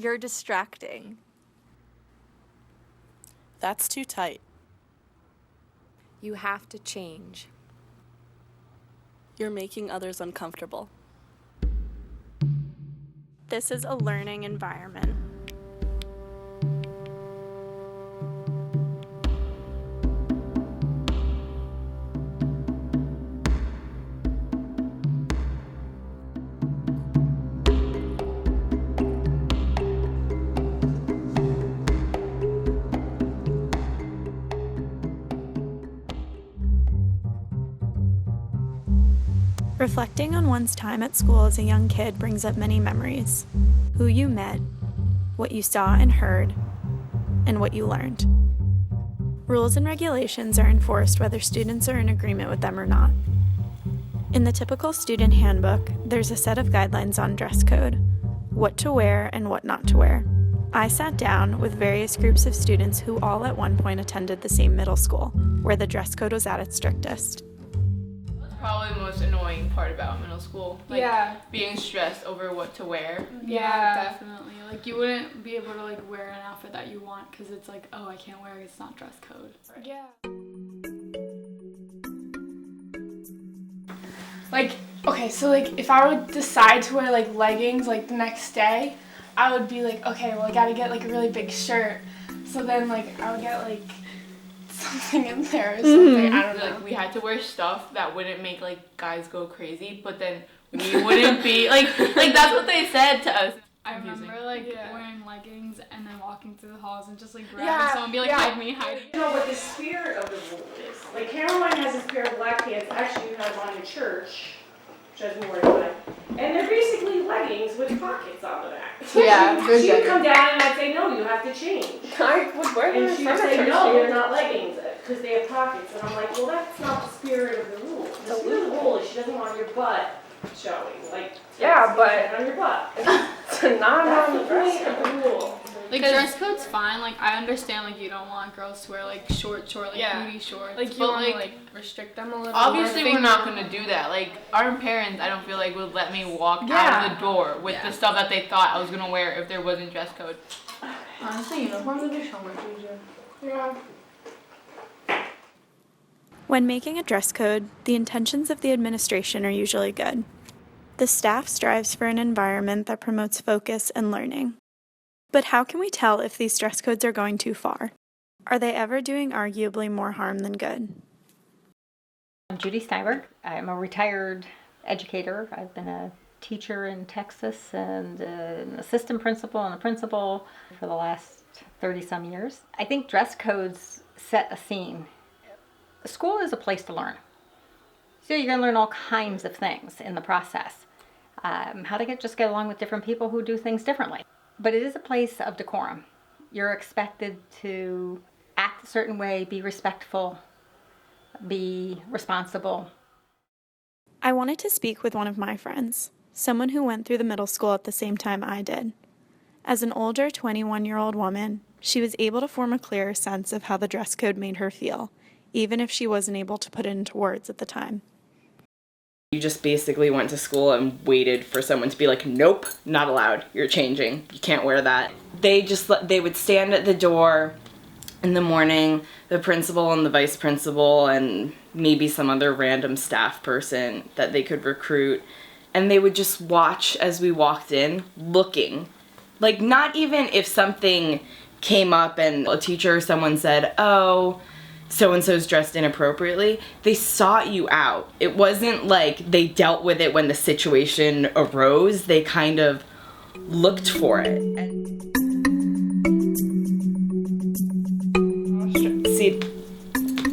You're distracting. That's too tight. You have to change. You're making others uncomfortable. This is a learning environment. Reflecting on one's time at school as a young kid brings up many memories. Who you met, what you saw and heard, and what you learned. Rules and regulations are enforced whether students are in agreement with them or not. In the typical student handbook, there's a set of guidelines on dress code, what to wear and what not to wear. I sat down with various groups of students who all at one point attended the same middle school, where the dress code was at its strictest. Probably the most annoying part about middle school. Being stressed over what to wear. Yeah, definitely. Like, you wouldn't be able to, like, wear an outfit that you want because it's like, oh, I can't wear it, it's not dress code. Right. Yeah. Like, okay, so, like, if I would decide to wear, like, leggings, like, the next day, I would be like, okay, well, I gotta get, like, a really big shirt. So then, like, I would get, like, something in there or something. I don't know. Like, we had to wear stuff that wouldn't make, like, guys go crazy, but then we wouldn't be, like that's what they said to us. I remember, like, wearing leggings and then walking through the halls and just, like, grabbing someone and be like, hide me, hide me. You know what the spirit of the rule is. Like, Caroline has this pair of black pants, actually you have one in church, which I was more than and they're basically leggings with pockets on the back. Yeah, she would come down and I'd say, no, you have to change. I would wear them and she would say, no, they're not leggings, because they have pockets. And I'm like, well, that's not the spirit of the rule. The spirit of the rule is she doesn't want your butt showing. Like, on your butt. It's not That's the point of the rule. Like, dress code's fine. Like, I understand, like, you don't want girls to wear, like, short, like, booty shorts. Like, you want to, like, restrict them a little. Obviously, we're not going to do that. Like, our parents, I don't feel like, would let me walk out of the door with the stuff that they thought I was going to wear if there wasn't dress code. Honestly, uniforms would be so much easier. Yeah. When making a dress code, the intentions of the administration are usually good. The staff strives for an environment that promotes focus and learning. But how can we tell if these dress codes are going too far? Are they ever doing arguably more harm than good? I'm Judy Steinberg. I'm a retired educator. I've been a teacher in Texas and an assistant principal and a principal for the last 30-some years. I think dress codes set a scene. School is a place to learn. So you're going to learn all kinds of things in the process. How to get along with different people who do things differently. But it is a place of decorum. You're expected to act a certain way, be respectful, be responsible. I wanted to speak with one of my friends, someone who went through the middle school at the same time I did. As an older 21-year-old woman, she was able to form a clearer sense of how the dress code made her feel, even if she wasn't able to put it into words at the time. You just basically went to school and waited for someone to be like, nope, not allowed. You're changing. You can't wear that. They would stand at the door in the morning, the principal and the vice principal and maybe some other random staff person that they could recruit. And they would just watch as we walked in, looking. Like, not even if something came up and a teacher or someone said, oh, so-and-so's dressed inappropriately, they sought you out. It wasn't like they dealt with it when the situation arose. They kind of looked for it. And see,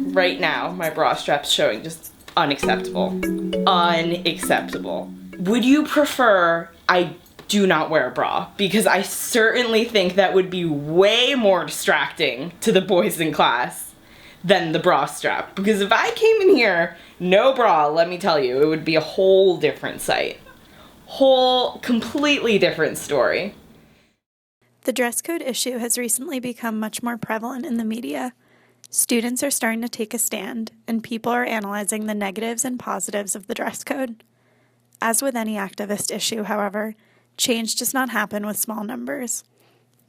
right now, my bra strap's showing, just unacceptable. Unacceptable. Would you prefer I do not wear a bra? Because I certainly think that would be way more distracting to the boys in class than the bra strap. Because if I came in here, no bra, let me tell you, it would be a whole different sight. Whole, completely different story. The dress code issue has recently become much more prevalent in the media. Students are starting to take a stand, and people are analyzing the negatives and positives of the dress code. As with any activist issue, however, change does not happen with small numbers.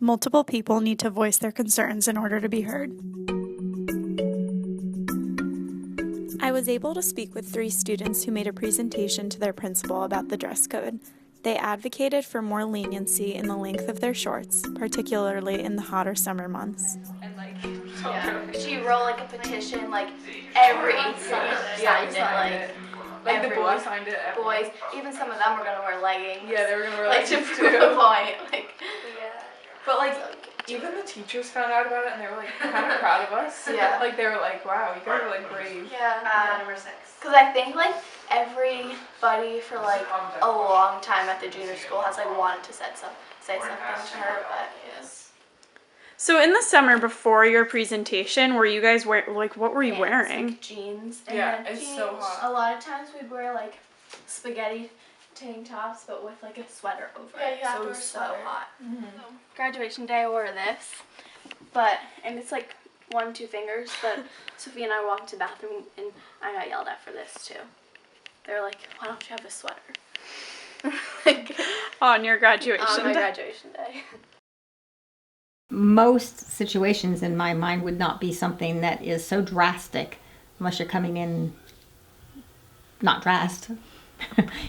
Multiple people need to voice their concerns in order to be heard. I was able to speak with 3 students who made a presentation to their principal about the dress code. They advocated for more leniency in the length of their shorts, particularly in the hotter summer months. She wrote like a petition, like every son signed it, like the boys signed it. boys. Even some of them were gonna wear leggings. Yeah, they were gonna wear like to leggings prove a point. Like, But like, even the teachers found out about it and they were like kind of proud of us. Yeah. Like they were like, wow, you guys are like brave. number 6. Because I think like everybody for like a long time at the junior school has like wanted to say something to her, but yes. So in the summer before your presentation, were you guys what were you wearing? Like jeans. And Yeah, then it's jeans. so hot. A lot of times we'd wear like spaghetti tank tops, but with like a sweater over it. So it was so hot. Graduation day I wore this, and it's like 1-2 fingers, but Sophie and I walked to the bathroom and I got yelled at for this too. They were like, why don't you have a sweater? On your graduation On my day? graduation day. Most situations in my mind would not be something that is so drastic unless you're coming in not dressed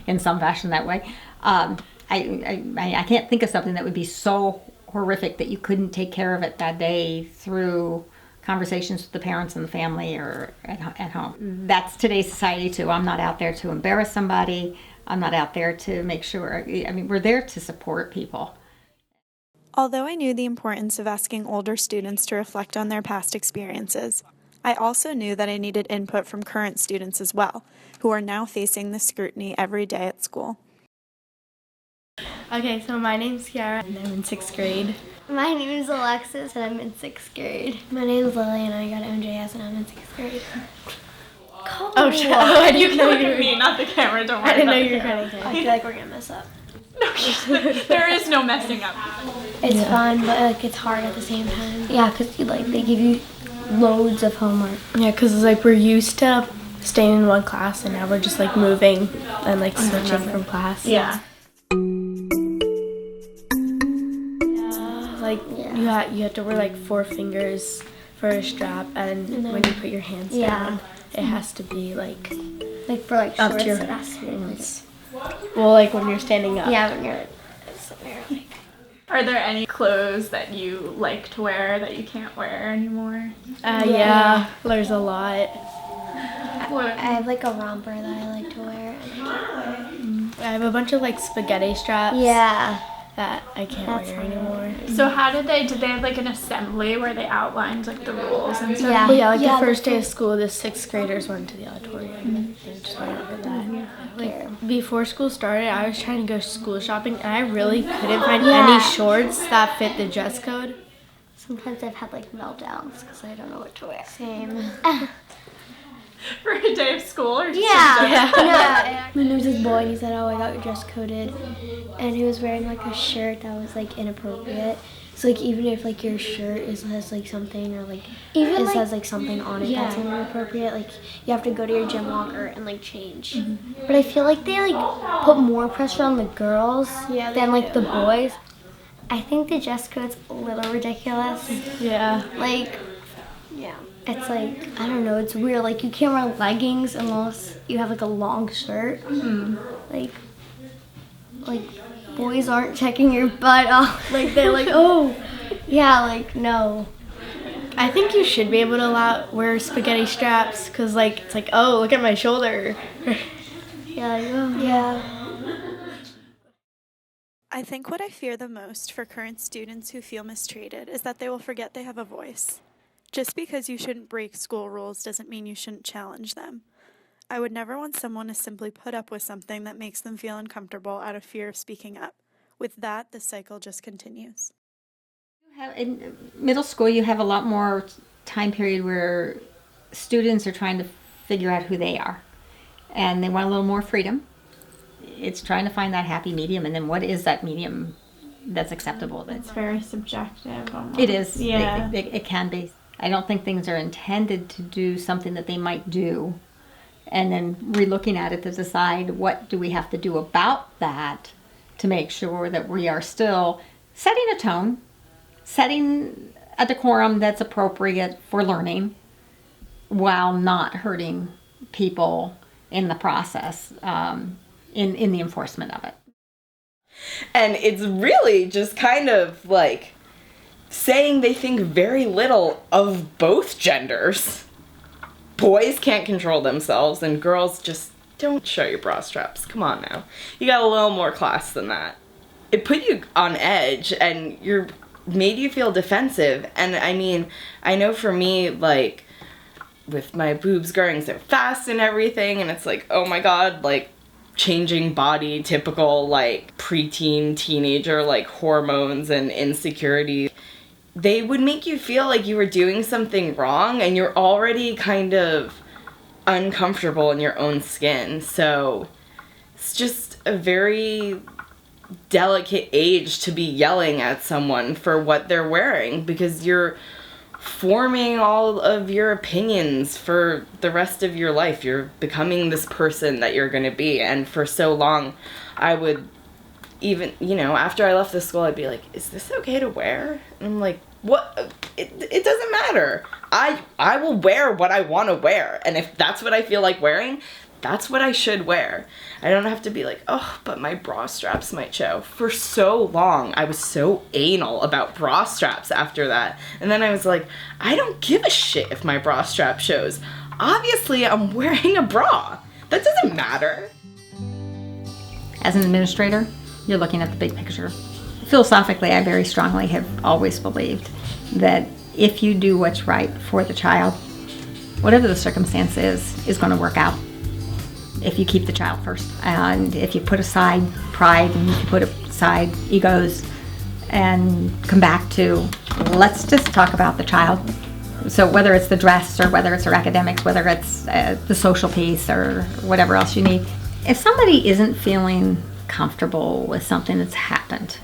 in some fashion that way. I can't think of something that would be so horrific that you couldn't take care of it that day through conversations with the parents and the family or at home. That's today's society too. I'm not out there to embarrass somebody. I'm not out there to make sure. I mean, we're there to support people. Although I knew the importance of asking older students to reflect on their past experiences, I also knew that I needed input from current students as well, who are now facing the scrutiny every day at school. Okay, so my name's Kiara and I'm in 6th grade. My name is Alexis and I'm in 6th grade. My name is Lily and I got MJS and I'm in 6th grade. Oh, shit. I didn't know you were me, not the camera. Don't worry. I didn't know you were kind of I feel like we're gonna mess up. There is no messing up. It's fun, but like it's hard at the same time. Yeah, because they give you loads of homework. Yeah, because like we're used to staying in one class and now we're just like moving and like switching from class. Yeah. Like you have to wear like 4 fingers for a strap, and when you put your hands down, it has to be like for like up shorts, to your it has to be hands. Well, like when you're standing up. Yeah, when you're like. Are there any clothes that you like to wear that you can't wear anymore? Yeah, there's a lot. I have like a romper that I like to wear and I can't wear. I have a bunch of like spaghetti straps. Yeah. That I can't wear anymore. So how did they have like an assembly where they outlined like the rules and stuff? Yeah. Well, yeah, like the first day of school, the 6th graders went to the auditorium and just went over that. Like before school started, I was trying to go school shopping and I really couldn't find any shorts that fit the dress code. Sometimes I've had like meltdowns because I don't know what to wear. Same. For a day of school or just Yeah. And there was this boy and he said, oh, I got dress coded. And he was wearing like a shirt that was like inappropriate. So like even if like your shirt has like something or like has like something on it that's inappropriate, like you have to go to your gym locker and like change. Mm-hmm. But I feel like they like put more pressure on the girls than like the boys. I think the dress code's a little ridiculous. Yeah. Like, yeah. It's like, I don't know, it's weird. Like, you can't wear leggings unless you have, like, a long shirt. Like, boys aren't checking your butt off. Like, they're like, oh, yeah, like, no. I think you should be able to wear spaghetti straps because, like, it's like, oh, look at my shoulder. Yeah, like, oh. Yeah. I think what I fear the most for current students who feel mistreated is that they will forget they have a voice. Just because you shouldn't break school rules doesn't mean you shouldn't challenge them. I would never want someone to simply put up with something that makes them feel uncomfortable out of fear of speaking up. With that, the cycle just continues. In middle school, you have a lot more time period where students are trying to figure out who they are. And they want a little more freedom. It's trying to find that happy medium. And then what is that medium that's acceptable? It's very subjective almost. It is. Yeah. It can be. I don't think things are intended to do something that they might do and then re-looking at it to decide what do we have to do about that to make sure that we are still setting a tone setting a decorum that's appropriate for learning while not hurting people in the process, in the enforcement of it. And it's really just kind of like saying they think very little of both genders. Boys can't control themselves, and girls just don't show your bra straps. Come on now. You got a little more class than that. It put you on edge, and made you feel defensive. And I mean, I know for me, like, with my boobs growing so fast and everything, and it's like, oh my god, like, changing body, typical, like, preteen, teenager, like, hormones and insecurity. They would make you feel like you were doing something wrong, and you're already kind of uncomfortable in your own skin. So it's just a very delicate age to be yelling at someone for what they're wearing, because you're forming all of your opinions for the rest of your life. You're becoming this person that you're going to be. And for so long, I would even, after I left the school, I'd be like, is this okay to wear? And I'm like, what? It doesn't matter. I will wear what I want to wear. And if that's what I feel like wearing, that's what I should wear. I don't have to be like, oh, but my bra straps might show. For so long, I was so anal about bra straps after that. And then I was like, I don't give a shit if my bra strap shows. Obviously, I'm wearing a bra. That doesn't matter. As an administrator, you're looking at the big picture. Philosophically, I very strongly have always believed that if you do what's right for the child, whatever the circumstance is going to work out. If you keep the child first, and if you put aside pride and you put aside egos and come back to, let's just talk about the child. So whether it's the dress or whether it's her academics, whether it's the social piece or whatever else you need, if somebody isn't feeling comfortable with something that's happened,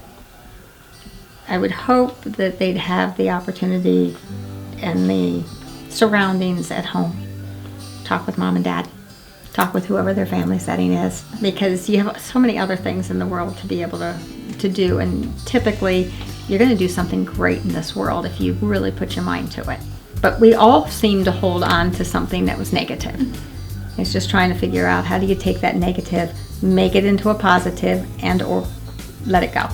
I would hope that they'd have the opportunity and the surroundings at home. Talk with mom and dad. Talk with whoever their family setting is, because you have so many other things in the world to be able to do, and typically you're going to do something great in this world if you really put your mind to it. But we all seem to hold on to something that was negative. It's just trying to figure out, how do you take that negative, make it into a positive, and or let it go.